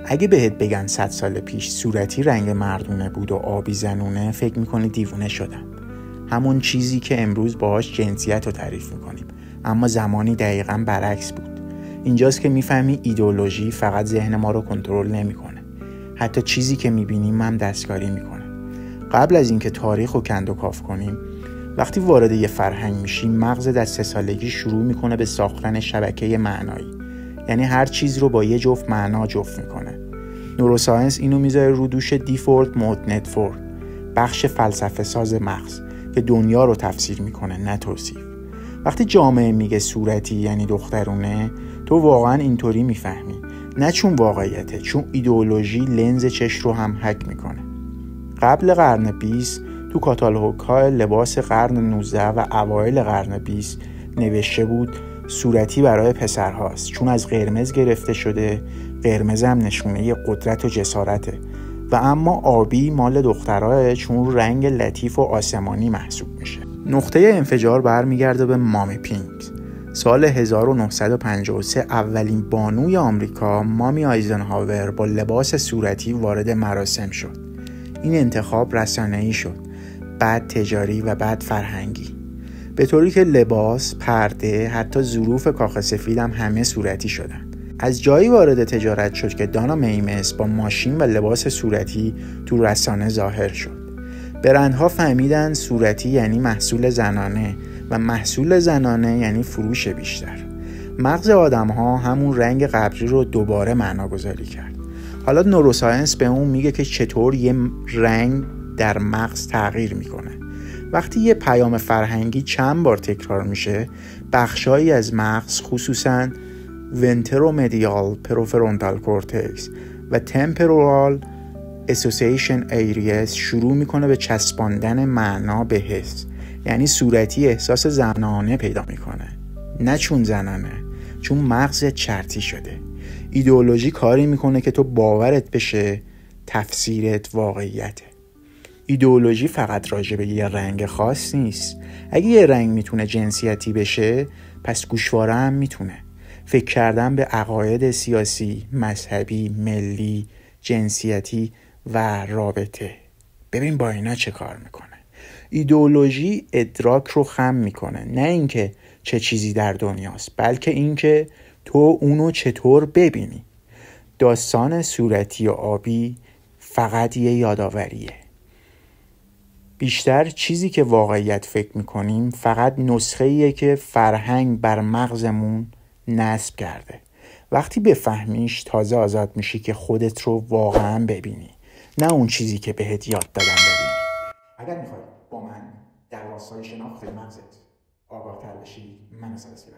اگه بهت بگن 100 سال پیش صورتی رنگ مردونه بود و آبی زنونه، فکر میکنی دیوونه شدم. همون چیزی که امروز باهاش جنسیت رو تعریف میکنیم، اما زمانی دقیقاً برعکس بود. اینجاست که میفهمی ایدئولوژی فقط ذهن ما رو کنترل نمیکنه، حتی چیزی که میبینیم هم دستکاری میکنه. قبل از اینکه تاریخ رو کند و کاف کنیم، وقتی وارد یه فرهنگ میشی، مغزت از 3 سالگی شروع میکنه به ساختن شبکه معنایی. یعنی هر چیز رو با یه جفت معنا جفت میکنه. نوروساینس اینو میذاره رو دوش دیفورت مود نتورک، بخش فلسفه ساز مغز که دنیا رو تفسیر میکنه، نه توصیف. وقتی جامعه میگه صورتی یعنی دخترونه، تو واقعا اینطوری میفهمی، نه چون واقعیته، چون ایدئولوژی لنز چشم رو هم هک میکنه. قبل قرن 20 تو کاتالوگ‌های لباس قرن 19 و اوایل قرن 20 نوشته بود صورتی برای پسرهاست، چون از قرمز گرفته شده. قرمز هم نشونه قدرت و جسارته. و اما آبی مال دخترها، چون رنگ لطیف و آسمانی محسوب میشه. نقطه انفجار برمیگرده به مامی پینک. سال 1953 اولین بانوی آمریکا، مامی آیزنهاور، با لباس صورتی وارد مراسم شد. این انتخاب رسانه‌ای شد، بعد تجاری و بعد فرهنگی، به طوری که لباس، پرده، حتی ظروف کاخ سفید هم همه صورتی شدن. از جایی وارد تجارت شد که دانا میمس با ماشین و لباس صورتی تو رسانه ظاهر شد. برندها فهمیدن صورتی یعنی محصول زنانه و محصول زنانه یعنی فروش بیشتر. مغز آدم‌ها همون رنگ قبلی رو دوباره معناگذاری کرد. حالا نوروساینس به اون میگه که چطور یه رنگ در مغز تغییر میکنه. وقتی یه پیام فرهنگی چند بار تکرار میشه، بخشایی از مغز، خصوصاً ونترومدیال پروفرونتال کورتکس و تمپورال اسوسییشن ایریاز، شروع میکنه به چسباندن معنا به حس. یعنی صورتی احساس زنانه پیدا میکنه، نه چون زنانه، چون مغزت چرتی شده. ایدئولوژی کاری میکنه که تو باورت بشه تفسیرت واقعیته. ایدئولوژی فقط راجع به یه رنگ خاص نیست. اگه یه رنگ میتونه جنسیتی بشه، پس گوشواره هم میتونه. فکر کردن به عقاید سیاسی، مذهبی، ملی، جنسیتی و رابطه. ببین با اینا چه کار میکنه. ایدئولوژی ادراک رو خم میکنه، نه اینکه چه چیزی در دنیاست، بلکه اینکه تو اونو چطور ببینی. داستان صورتی و آبی فقط یه یاداوریه. بیشتر چیزی که واقعیت فکر میکنیم فقط نسخه‌ایه که فرهنگ بر مغزمون نصب کرده. وقتی بفهمیش، تازه آزاد میشی که خودت رو واقعا ببینی، نه اون چیزی که بهت یاد دادن ببینی. اگر میخوای با من در راستای شناخت مغزت آگاه تر بشی، من سلسله